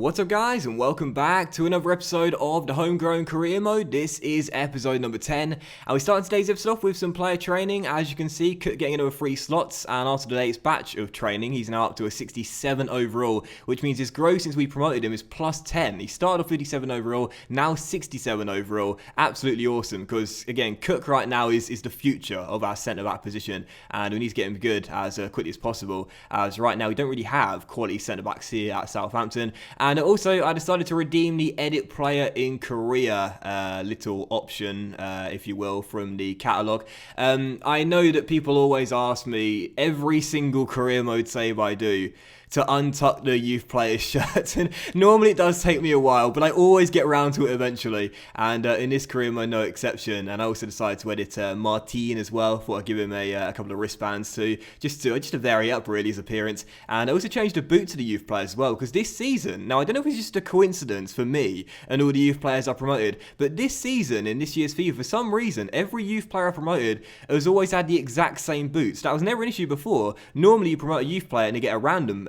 What's up guys, and welcome back to another episode of the Homegrown Career Mode. This is episode number 10, and we start today's episode off with some player training. As you can see, Cook getting another 3 slots, and after the latest batch of training, he's now up to a 67 overall, which means his growth since we promoted him is plus 10. He started off 57 overall, now 67 overall. Absolutely awesome, because again, Cook right now is the future of our centre-back position, and we need to get him good as quickly as possible, as right now we don't really have quality centre-backs here at Southampton. And also, I decided to redeem the edit player in Korea little option, if you will, from the catalogue. I know that people always ask me, every single career mode save I do, to untuck the youth player's shirt, and normally it does take me a while, but I always get around to it eventually, and in this career mode, no exception. And I also decided to edit Martin as well. Thought I'd give him a couple of wristbands too, just to vary up really his appearance. And I also changed the boot to the youth players as well, because this season, now I don't know if it's just a coincidence for me and all the youth players I promoted, but this season in this year's FIFA, for some reason, every youth player I promoted has always had the exact same boots. That was never an issue before. Normally you promote a youth player and they get a random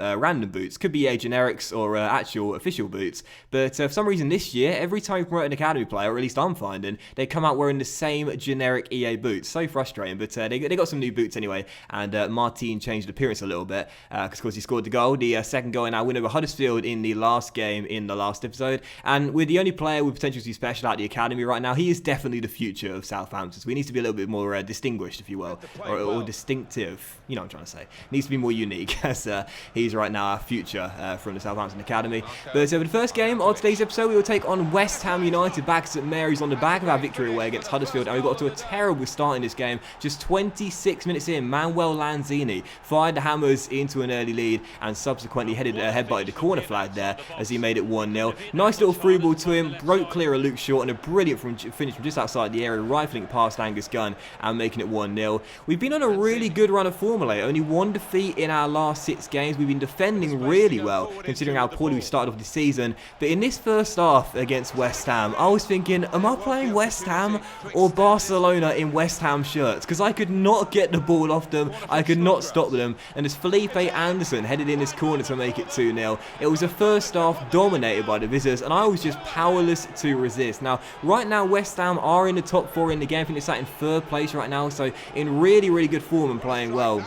boots. Could be generics or actual official boots, but for some reason this year, every time you promote an academy player, or at least I'm finding, they come out wearing the same generic EA boots. So frustrating, but they got some new boots anyway, and Martin changed appearance a little bit, because of course he scored the goal, the second goal in our win over Huddersfield in the last game in the last episode, and we're the only player with potential to be special at the academy right now. He is definitely the future of Southampton, so we need to be a little bit more distinguished, if you will, or distinctive, you know what I'm trying to say. Needs to be more unique, as he's right now our future from the Southampton Academy. But for the first game of today's episode, we will take on West Ham United back at St Mary's on the back of our victory away against Huddersfield, and we got to a terrible start in this game. Just 26 minutes in, Manuel Lanzini fired the hammers into an early lead and subsequently headbutted the corner flag there as he made it 1-0. Nice little through ball to him, broke clear of Luke Shaw, and a brilliant finish from just outside the area, rifling past Angus Gunn and making it 1-0. We've been on a really good run of form lately, only 1 defeat in our last 6 games. We've been defending really well, considering how poorly we started off the season. But in this first half against West Ham, I was thinking, am I playing West Ham or Barcelona in West Ham shirts? Because I could not get the ball off them, I could not stop them, and as Felipe Anderson headed in this corner to make it 2-0, it was a first half dominated by the visitors, and I was just powerless to resist. Now, right now, West Ham are in the top 4 in the game. I think they're sat in 3rd place right now, so in really, really good form and playing well.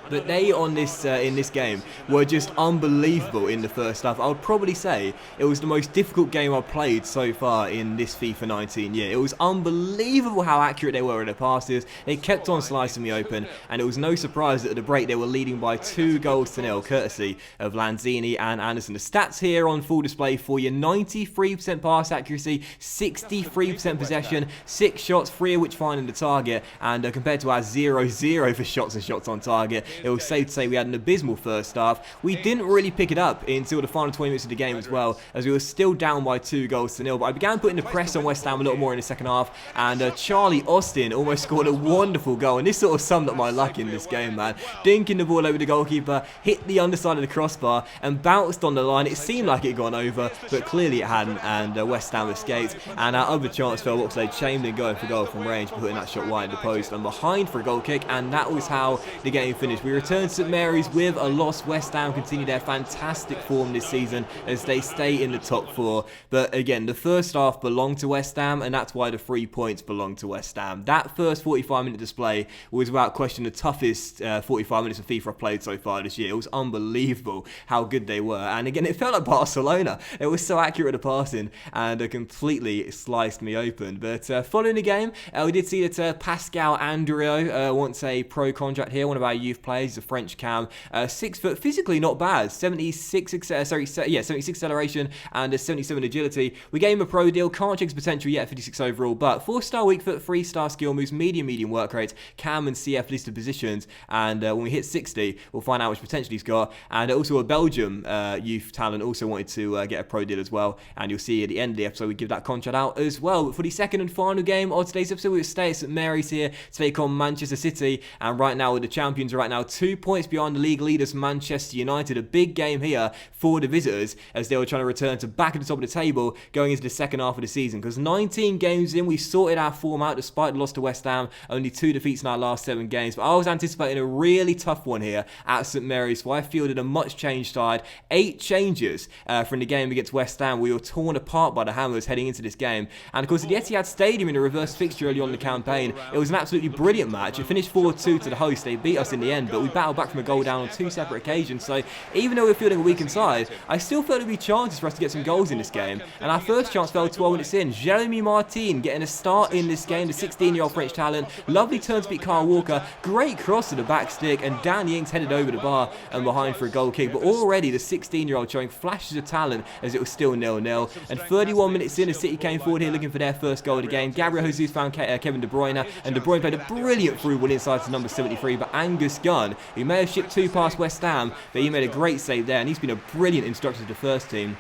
But they on this in this game were just unbelievable in the first half. I would probably say it was the most difficult game I've played so far in this FIFA 19 year. It was unbelievable how accurate they were with their passes. They kept on slicing me open, and it was no surprise that at the break they were leading by 2-0, courtesy of Lanzini and Anderson. The stats here on full display for you: 93% pass accuracy, 63% possession, 6 shots, 3 of which finding the target, and compared to our 0-0 for shots and shots on target, it was safe to say we had an abysmal first half. We didn't really pick it up until the final 20 minutes of the game as well, as we were still down by 2-0. But I began putting the press on West Ham a little more in the second half, and Charlie Austin almost scored a wonderful goal, and this sort of summed up my luck in this game, man. Dinking the ball over the goalkeeper, hit the underside of the crossbar, and bounced on the line. It seemed like it had gone over, but clearly it hadn't, and West Ham escaped. And our other chance fell Oxlade Chamberlain going for goal from range, putting that shot wide in the post and behind for a goal kick, and that was how the game finished. We returned to St Mary's with a loss. West Ham continue their fantastic form this season as they stay in the top 4. But again, the first half belonged to West Ham, and that's why the 3 points belong to West Ham. That first 45-minute display was without question the toughest 45 minutes of FIFA I've played so far this year. It was unbelievable how good they were. And again, it felt like Barcelona. It was so accurate at passing, and completely sliced me open. But following the game, we did see that Pascal Andrio wants a pro contract here, one of our youth players. He's a French cam, 6 foot, physically not bad, 76 acceleration and 77 agility. We gave him a pro deal, can't check his potential yet, 56 overall, but 4-star weak foot, 3-star skill moves, medium work rates, cam and CF listed positions, and when we hit 60, we'll find out which potential he's got. And also a Belgium youth talent also wanted to get a pro deal as well, and you'll see at the end of the episode we give that contract out as well. But for the second and final game of today's episode, we'll stay at St Mary's here to take on Manchester City, and right now the champions are right now 2 points behind the league leaders Manchester United. A big game here for the visitors as they were trying to return to back at the top of the table going into the second half of the season, because 19 games in, we sorted our form out despite the loss to West Ham, only 2 defeats in our last 7 games. But I was anticipating a really tough one here at St Mary's, so I fielded a much changed side. 8 changes from the game against West Ham. We were torn apart by the Hammers heading into this game, and of course at the Etihad Stadium in a reverse fixture early on in the campaign, it was an absolutely brilliant match. It finished 4-2 to the host. They beat us in the end, but we battled back from a goal down on 2 separate occasions. So even though we were fielding a weakened side, I still felt there'd be chances for us to get some goals in this game, and our first chance fell 12 minutes in. Jeremy Martin getting a start in this game, the 16-year-old French talent. Lovely turn to beat Kyle Walker, great cross to the back stick, and Danny Ings headed over the bar and behind for a goal kick. But already the 16-year-old showing flashes of talent as it was still 0-0. And 31 minutes in, as City came forward here looking for their first goal of the game. Gabriel Jesus found Kevin De Bruyne, and De Bruyne played a brilliant through one inside to number 73, but Angus Gunn, who may have shipped 2 past West Ham, but he made a great save there, and he's been a brilliant instructor to the first team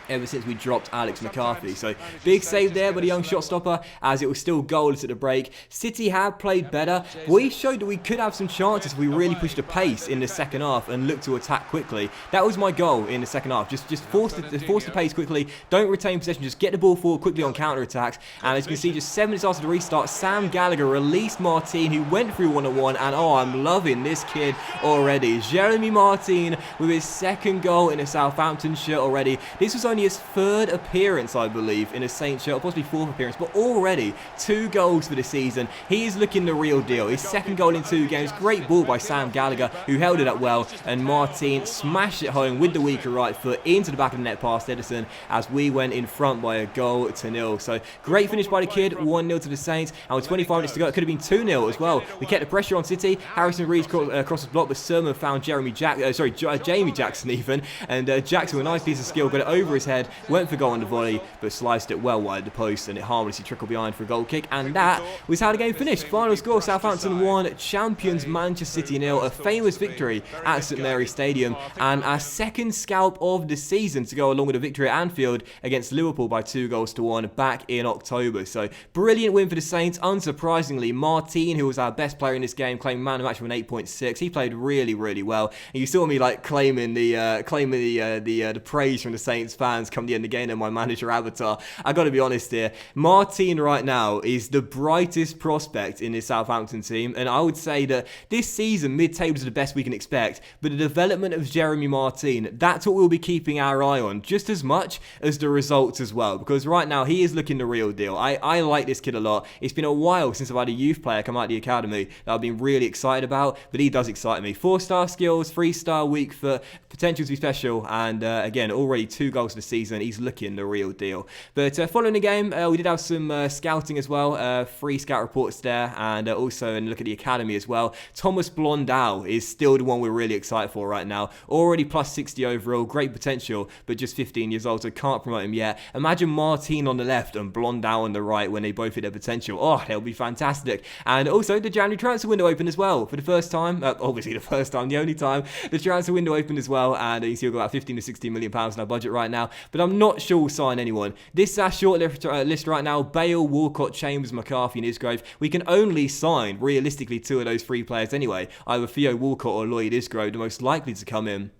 ever since we dropped Alex McCarthy. So big save there by the young shot stopper, as it was still goalless at the break. City have played better. We showed that we could have some chances if we really pushed the pace in the second half and looked to attack quickly. That was my goal in the second half. Just force the pace quickly. Don't retain possession. Just get the ball forward quickly on counter attacks. And as you can see, just 7 minutes after the restart, Sam Gallagher released Martin, who went through 1-on-1. And oh, I'm loving this kid already. Jeremy Martin with his 2nd goal in a Southampton shirt already. This was only his 3rd appearance, I believe, in a Saints shirt, or possibly 4th appearance, but already 2 goals for the season. He is looking the real deal. His 2nd goal in 2 games. Great ball by Sam Gallagher, who held it up well, and Martin smashed it home with the weaker right foot into the back of the net past Edison as we went in front by a goal to 0. So great finish by the kid, 1-0 to the Saints, and with 25 minutes to go, it could have been 2-0 as well. We kept the pressure on City. Harrison Reed crossed the block, but Sermon found Jamie Jackson even, and Jackson with a nice piece of skill got it over his head, went for goal on the volley, but sliced it well wide of the post, and it harmlessly trickled behind for a goal kick. And that was how the game finished. Final score: Southampton 1, champions Manchester City 0. A famous victory at St Mary's Stadium, and our 2nd scalp of the season to go along with a victory at Anfield against Liverpool by 2-1 back in October. So brilliant win for the Saints. Unsurprisingly, Martin, who was our best player in this game, claimed man of the match with an 8.6. He played really, really well. And you saw me like claiming the praise from the Saints fans come the end again in my manager avatar. I got to be honest here, Martin right now is the brightest prospect in this Southampton team, and I would say that this season mid-table is the best we can expect, but the development of Jeremy Martin, that's what we'll be keeping our eye on just as much as the results as well, because right now he is looking the real deal. I like this kid a lot. It's been a while since I've had a youth player come out of the academy that I've been really excited about, but he does excite me. 4-star skills, 3-star weak foot, potential to be special, and again, already 2 goals this season. He's looking the real deal. But following the game, we did have some scouting as well, 3 scout reports there, and also look at the academy as well. Thomas Blondal is still the one we're really excited for right now. Already plus 60 overall, great potential, but just 15 years old, so can't promote him yet. Imagine Martin on the left and Blondal on the right when they both hit their potential. Oh, that'll be fantastic. And also the January transfer window opened as well for the first time. Obviously the first time, the only time. The transfer window opened as well, and you can see we've got about 15 to 16 million pounds in our budget right now, but I'm not sure we'll sign anyone. This is our short list right now: Bale, Walcott, Chambers, McCarthy and Isgrove. We can only sign realistically 2 of those 3 players anyway, either Theo Walcott or Lloyd Isgrove, the most likely to come in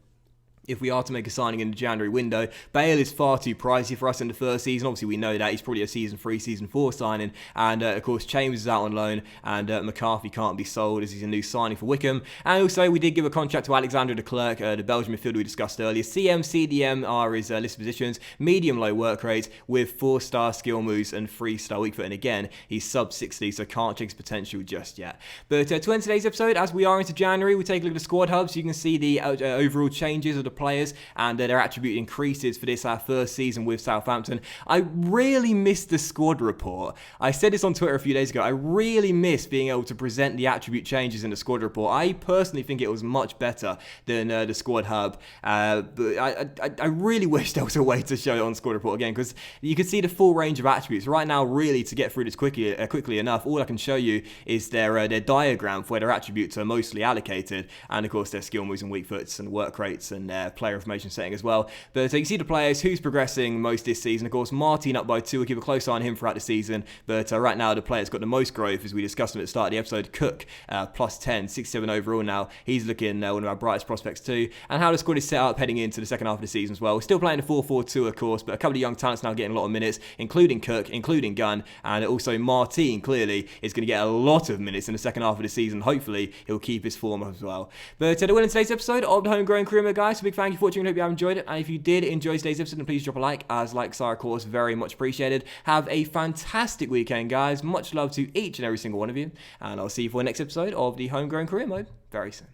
if we are to make a signing in the January window. Bale is far too pricey for us in the first season. Obviously, we know that. He's probably a season 3, season 4 signing. And, of course, Chambers is out on loan, and McCarthy can't be sold as he's a new signing for Wickham. And also, we did give a contract to Alexander de Klerk, the Belgian midfielder we discussed earlier. CM, CDM are his list positions. Medium-low work rate with 4-star skill moves and 3-star weak foot. And again, he's sub-60, so can't check his potential just yet. But to end today's episode, as we are into January, we take a look at the squad hubs. You can see the overall changes of the players and their attribute increases for this our first season with Southampton. I really missed the squad report. I said this on Twitter a few days ago. I really miss being able to present the attribute changes in the squad report. I personally think it was much better than the squad hub, but I really wish there was a way to show it on squad report again, because you can see the full range of attributes. Right now, really, to get through this quickly enough, all I can show you is their diagram for where their attributes are mostly allocated, and of course their skill moves and weak foots and work rates and player information setting as well. But you can see the players who's progressing most this season. Of course, Martin up by 2. We'll keep a close eye on him throughout the season. But right now, the player that's got the most growth, as we discussed him at the start of the episode, Cook, plus 10, 67 overall now. He's looking one of our brightest prospects too. And how the squad is set up heading into the second half of the season as well. We're still playing the 4-4-2, of course, but a couple of young talents now getting a lot of minutes, including Cook, including Gunn, and also Martin clearly is going to get a lot of minutes in the second half of the season. Hopefully, he'll keep his form up as well. But the win in today's episode of the Homegrown Career Mode, guys. So big thank you for watching. I hope you have enjoyed it. And if you did enjoy today's episode, then please drop a like, as likes are, of course, very much appreciated. Have a fantastic weekend, guys. Much love to each and every single one of you. And I'll see you for the next episode of the Homegrown Career Mode very soon.